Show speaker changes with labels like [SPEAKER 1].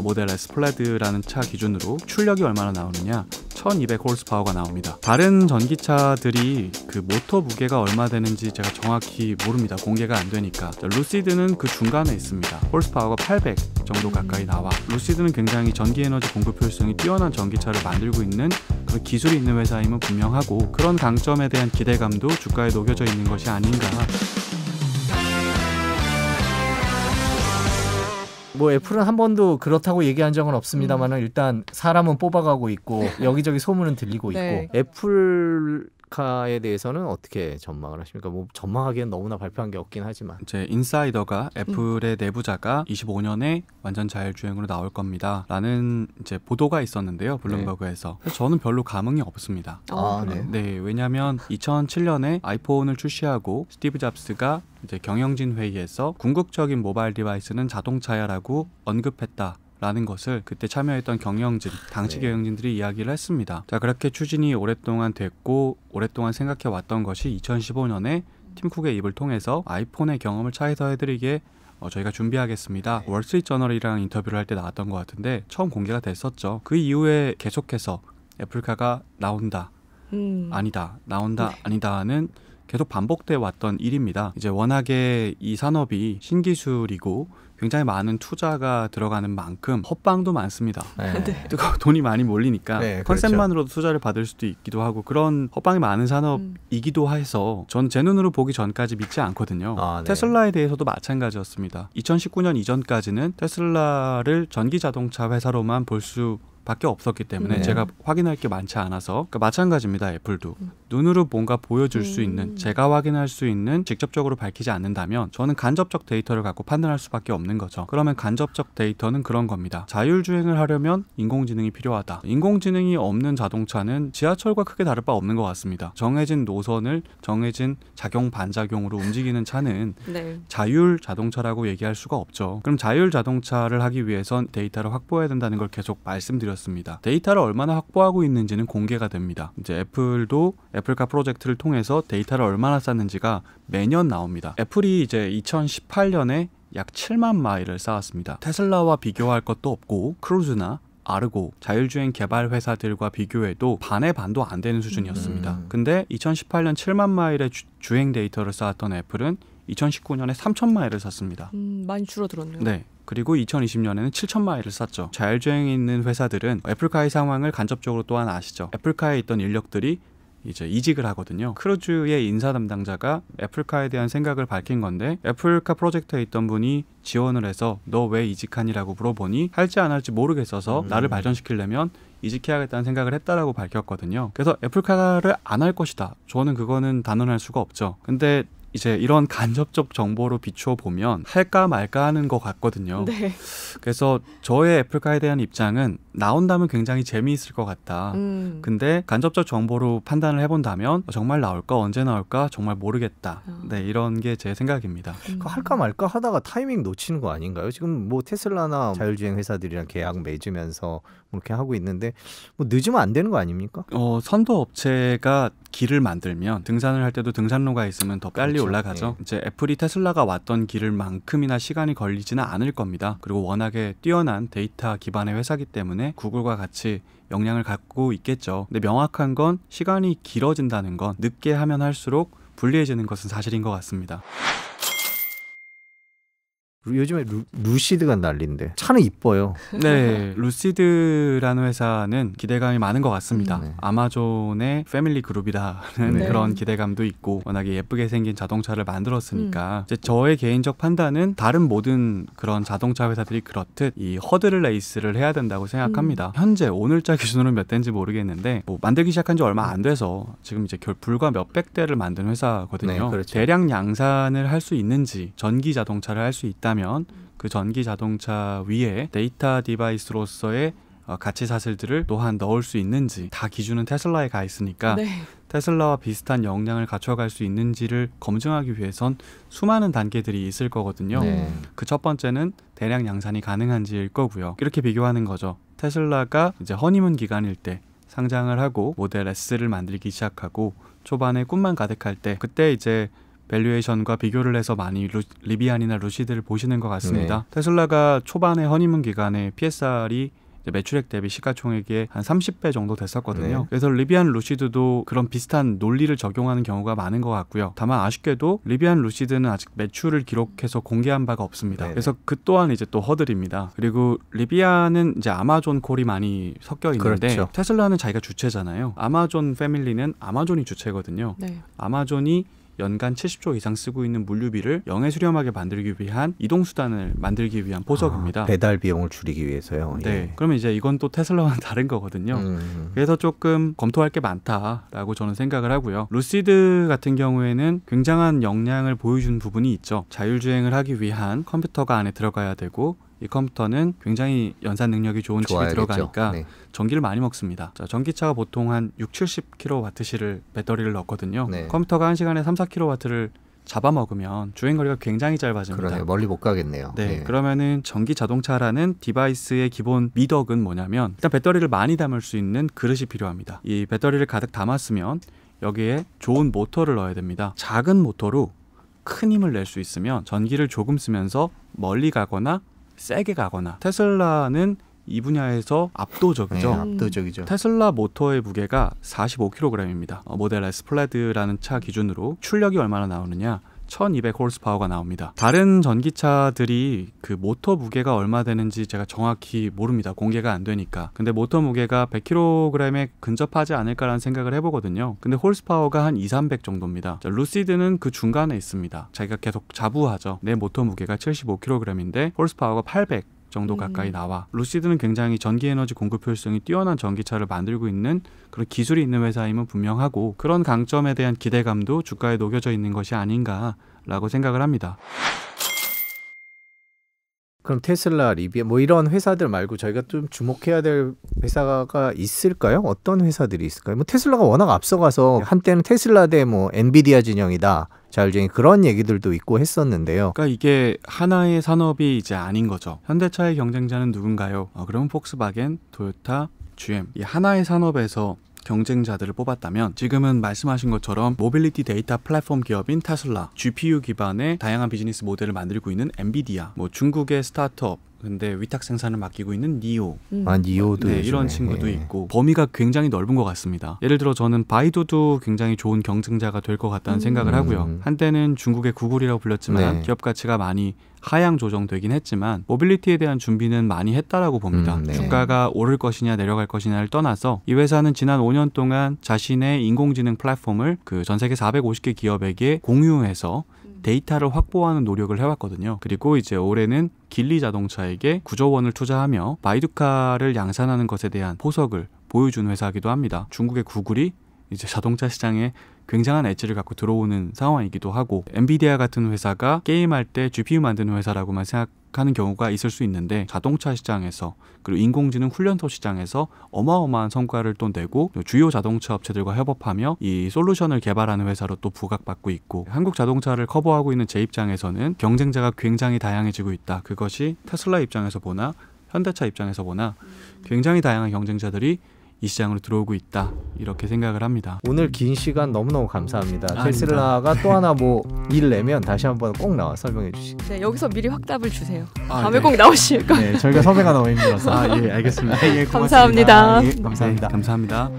[SPEAKER 1] 모델 S 플레드라는 차 기준으로 출력이 얼마나 나오느냐, 1200 홀스파워가 나옵니다. 다른 전기차들이 그 모터 무게가 얼마 되는지 제가 정확히 모릅니다. 공개가 안 되니까. 루시드는 그 중간에 있습니다. 홀스파워가 800 정도 가까이 나와. 루시드는 굉장히 전기에너지 공급 효율성이 뛰어난 전기차를 만들고 있는 그런 기술이 있는 회사임은 분명하고, 그런 강점에 대한 기대감도 주가에 녹여져 있는 것이 아닌가.
[SPEAKER 2] 뭐 애플은 한 번도 그렇다고 얘기한 적은 없습니다만은 일단 사람은 뽑아가고 있고 여기저기 소문은 들리고
[SPEAKER 3] 네.
[SPEAKER 2] 있고, 애플카에 대해서는 어떻게 전망을 하십니까? 뭐 전망하기엔 너무나 발표한 게 없긴 하지만
[SPEAKER 1] 이제 인사이더가 애플의 내부자가 25년에 완전 자율주행으로 나올 겁니다 라는 이제 보도가 있었는데요, 블룸버그에서. 그래서 저는 별로 감흥이 없습니다. 네, 왜냐하면 2007년에 아이폰을 출시하고 스티브 잡스가 이제 경영진 회의에서 궁극적인 모바일 디바이스는 자동차야라고 언급했다라는 것을 그때 참여했던 경영진, 당시 경영진들이 이야기를 했습니다. 자, 그렇게 추진이 오랫동안 됐고 오랫동안 생각해 왔던 것이 2015년에 팀 쿡의 입을 통해서 아이폰의 경험을 차에서 해드리기에 저희가 준비하겠습니다. 월스트리트저널이랑 인터뷰를 할 때 나왔던 것 같은데 처음 공개가 됐었죠. 그 이후에 계속해서 애플카가 나온다, 아니다, 나온다, 아니다는 계속 반복돼 왔던 일입니다. 이제 워낙에 이 산업이 신기술이고 굉장히 많은 투자가 들어가는 만큼 헛방도 많습니다. 돈이 많이 몰리니까 컨셉만으로도 투자를 받을 수도 있기도 하고, 그런 헛방이 많은 산업이기도 해서 전 제 눈으로 보기 전까지 믿지 않거든요. 테슬라에 대해서도 마찬가지였습니다. 2019년 이전까지는 테슬라를 전기자동차 회사로만 볼 수 밖에 없었기 때문에 제가 확인할 게 많지 않아서, 그러니까 마찬가지입니다. 애플도 눈으로 뭔가 보여줄 수 있는, 제가 확인할 수 있는, 직접적으로 밝히지 않는다면 저는 간접적 데이터를 갖고 판단할 수밖에 없는 거죠. 그러면 간접적 데이터는 그런 겁니다. 자율주행을 하려면 인공지능이 필요하다. 인공지능이 없는 자동차는 지하철과 크게 다를 바 없는 것 같습니다. 정해진 노선을 정해진 작용 반작용으로 움직이는 차는 자율 자동차라고 얘기할 수가 없죠. 그럼 자율 자동차를 하기 위해선 데이터를 확보해야 된다는 걸 계속 말씀드렸습니다. 데이터를 얼마나 확보하고 있는지는 공개가 됩니다. 이제 애플도 애플카 프로젝트를 통해서 데이터를 얼마나 쌓는지가 매년 나옵니다. 애플이 이제 2018년에 약 7만 마일을 쌓았습니다. 테슬라와 비교할 것도 없고 크루즈나 아르고 자율주행 개발 회사들과 비교해도 반의 반도 안 되는 수준이었습니다. 근데 2018년 7만 마일의 주행 데이터를 쌓았던 애플은 2019년에 3천 마일을 쌓습니다.
[SPEAKER 3] 많이 줄어들었네요.
[SPEAKER 1] 네. 그리고 2020년에는 7천 마일을 쌓죠. 자율주행에 있는 회사들은 애플카의 상황을 간접적으로 또한 아시죠. 애플카에 있던 인력들이 이제 이직을 하거든요. 크루즈의 인사 담당자가 애플카에 대한 생각을 밝힌 건데, 애플카 프로젝트에 있던 분이 지원을 해서 너 왜 이직하니라고 물어보니 할지 안 할지 모르겠어서 나를 발전시키려면 이직해야겠다는 생각을 했다라고 밝혔거든요. 그래서 애플카를 안 할 것이다. 저는 그거는 단언할 수가 없죠. 근데 이제 이런 간접적 정보로 비추어 보면 할까 말까 하는 것 같거든요. 그래서 저의 애플카에 대한 입장은 나온다면 굉장히 재미있을 것 같다. 근데 간접적 정보로 판단을 해본다면 정말 나올까, 언제 나올까 정말 모르겠다. 네, 이런 게 제 생각입니다.
[SPEAKER 2] 할까 말까 하다가 타이밍 놓치는 거 아닌가요? 지금 뭐 테슬라나 자율주행 회사들이랑 계약 맺으면서 그렇게 하고 있는데 뭐 늦으면 안 되는 거 아닙니까?
[SPEAKER 1] 선도 업체가 길을 만들면 등산을 할 때도 등산로가 있으면 더 빨리 올라가죠. 이제 애플이 테슬라가 왔던 길을만큼이나 시간이 걸리지는 않을 겁니다. 그리고 워낙에 뛰어난 데이터 기반의 회사기 때문에 구글과 같이 역량을 갖고 있겠죠. 근데 명확한 건 시간이 길어진다는 건 늦게 하면 할수록 불리해지는 것은 사실인 것 같습니다.
[SPEAKER 2] 요즘에 루시드가 난리인데 차는 이뻐요.
[SPEAKER 1] 네, 루시드라는 회사는 기대감이 많은 것 같습니다. 아마존의 패밀리 그룹이라는 그런 기대감도 있고, 워낙에 예쁘게 생긴 자동차를 만들었으니까 이제 저의 개인적 판단은 다른 모든 그런 자동차 회사들이 그렇듯 이 허드 레이스를 해야 된다고 생각합니다. 현재 오늘자 기준으로 몇 대인지 모르겠는데 뭐 만들기 시작한 지 얼마 안 돼서 지금 이제 불과 몇백 대를 만든 회사거든요. 대량 양산을 할 수 있는지, 전기 자동차를 할 수 있다면 그 전기 자동차 위에 데이터 디바이스로서의 가치 사슬들을 또한 넣을 수 있는지, 다 기준은 테슬라에 가 있으니까 테슬라와 비슷한 역량을 갖춰갈 수 있는지를 검증하기 위해선 수많은 단계들이 있을 거거든요. 그 첫 번째는 대량 양산이 가능한지일 거고요. 이렇게 비교하는 거죠. 테슬라가 이제 허니문 기간일 때 상장을 하고 모델 S를 만들기 시작하고 초반에 꿈만 가득할 때, 그때 이제 밸류에이션과 비교를 해서 많이 리비안이나 루시드를 보시는 것 같습니다. 테슬라가 초반의 허니문 기간에 PSR이 매출액 대비 시가총액의 한 30배 정도 됐었거든요. 그래서 리비안 루시드도 그런 비슷한 논리를 적용하는 경우가 많은 것 같고요. 다만 아쉽게도 리비안 루시드는 아직 매출을 기록해서 공개한 바가 없습니다. 그래서 그 또한 이제 또 허들입니다. 그리고 리비안은 이제 아마존 콜이 많이 섞여 있는데 그렇죠. 테슬라는 자기가 주체잖아요. 아마존 패밀리는 아마존이 주체거든요. 아마존이 연간 70조 이상 쓰고 있는 물류비를 영해 수렴하게 만들기 위한 이동수단을 만들기 위한 보석입니다.
[SPEAKER 2] 배달 비용을 줄이기 위해서요.
[SPEAKER 1] 네. 그러면 이제 이건 또 테슬라와는 다른 거거든요. 그래서 조금 검토할 게 많다라고 저는 생각을 하고요. 루시드 같은 경우에는 굉장한 역량을 보여준 부분이 있죠. 자율주행을 하기 위한 컴퓨터가 안에 들어가야 되고 이 컴퓨터는 굉장히 연산 능력이 좋은 칩이 들어가니까 전기를 많이 먹습니다. 자, 전기차가 보통 한 60-70kWh를 배터리를 넣거든요. 컴퓨터가 1시간에 3-4kW를 잡아먹으면 주행거리가 굉장히 짧아집니다.
[SPEAKER 2] 그러네요. 멀리 못 가겠네요.
[SPEAKER 1] 그러면은 전기 자동차라는 디바이스의 기본 미덕은 뭐냐면 일단 배터리를 많이 담을 수 있는 그릇이 필요합니다. 이 배터리를 가득 담았으면 여기에 좋은 모터를 넣어야 됩니다. 작은 모터로 큰 힘을 낼 수 있으면 전기를 조금 쓰면서 멀리 가거나 세게 가거나 테슬라는 이 분야에서 압도적이죠.
[SPEAKER 2] 압도적이죠.
[SPEAKER 1] 테슬라 모터의 무게가 45kg입니다. 모델 S 플레드라는 차 기준으로 출력이 얼마나 나오느냐? 1200홀스파워가 나옵니다. 다른 전기차들이 그 모터 무게가 얼마 되는지 제가 정확히 모릅니다. 공개가 안 되니까. 근데 모터 무게가 100kg에 근접하지 않을까라는 생각을 해보거든요. 근데 홀스파워가 한 200-300 정도입니다. 자, 루시드는 그 중간에 있습니다. 자기가 계속 자부하죠. 내 모터 무게가 75kg인데 홀스파워가 800 정도 가까이 나와. 루시드는 굉장히 전기에너지 공급 효율성이 뛰어난 전기차를 만들고 있는 그런 기술이 있는 회사임은 분명하고 그런 강점에 대한 기대감도 주가에 녹여져 있는 것이 아닌가라고 생각을 합니다.
[SPEAKER 2] 그럼 테슬라, 리비안 뭐 이런 회사들 말고 저희가 좀 주목해야 될 회사가 있을까요? 어떤 회사들이 있을까요? 뭐 테슬라가 워낙 앞서가서 한때는 테슬라 대 뭐 엔비디아 진영이다. 자율주행 그런 얘기들도 있고 했었는데요.
[SPEAKER 1] 그러니까 이게 하나의 산업이 이제 아닌 거죠. 현대차의 경쟁자는 누군가요? 그러면 폭스바겐, 토요타, GM 이 하나의 산업에서 경쟁자들을 뽑았다면 지금은 말씀하신 것처럼 모빌리티 데이터 플랫폼 기업인 테슬라, GPU 기반의 다양한 비즈니스 모델을 만들고 있는 엔비디아, 뭐 중국의 스타트업 근데 위탁 생산을 맡기고 있는 니오,
[SPEAKER 2] 니오도
[SPEAKER 1] 이런 친구도 있고 범위가 굉장히 넓은 것 같습니다. 예를 들어 저는 바이두도 굉장히 좋은 경쟁자가 될 것 같다는 생각을 하고요. 한때는 중국의 구글이라고 불렸지만 기업 가치가 많이 하향 조정되긴 했지만 모빌리티에 대한 준비는 많이 했다라고 봅니다. 주가가 오를 것이냐 내려갈 것이냐를 떠나서 이 회사는 지난 5년 동안 자신의 인공지능 플랫폼을 그 전 세계 450개 기업에게 공유해서 데이터를 확보하는 노력을 해왔거든요. 그리고 이제 올해는 길리 자동차에게 9조 원을 투자하며 바이두카를 양산하는 것에 대한 포석을 보여준 회사이기도 합니다. 중국의 구글이 이제 자동차 시장에 굉장한 엣지를 갖고 들어오는 상황이기도 하고 엔비디아 같은 회사가 게임할 때 GPU 만드는 회사라고만 생각하는 경우가 있을 수 있는데 자동차 시장에서 그리고 인공지능 훈련소 시장에서 어마어마한 성과를 또 내고 주요 자동차 업체들과 협업하며 이 솔루션을 개발하는 회사로 또 부각받고 있고 한국 자동차를 커버하고 있는 제 입장에서는 경쟁자가 굉장히 다양해지고 있다. 그것이 테슬라 입장에서 보나 현대차 입장에서 보나 굉장히 다양한 경쟁자들이 이 시장으로 들어오고 있다 이렇게 생각을 합니다.
[SPEAKER 2] 오늘 긴 시간 너무너무 감사합니다. 테슬라가 또 하나 뭐 일 내면 다시 한번 꼭 나와 설명해 주시고.
[SPEAKER 3] 네, 여기서 미리 확답을 주세요. 다음에 꼭 나오실 거예요.
[SPEAKER 2] 네, 저희가 섭외가 너무 힘들어서.
[SPEAKER 1] 예, 알겠습니다.
[SPEAKER 3] 감사합니다.
[SPEAKER 2] 감사합니다.
[SPEAKER 1] 감사합니다.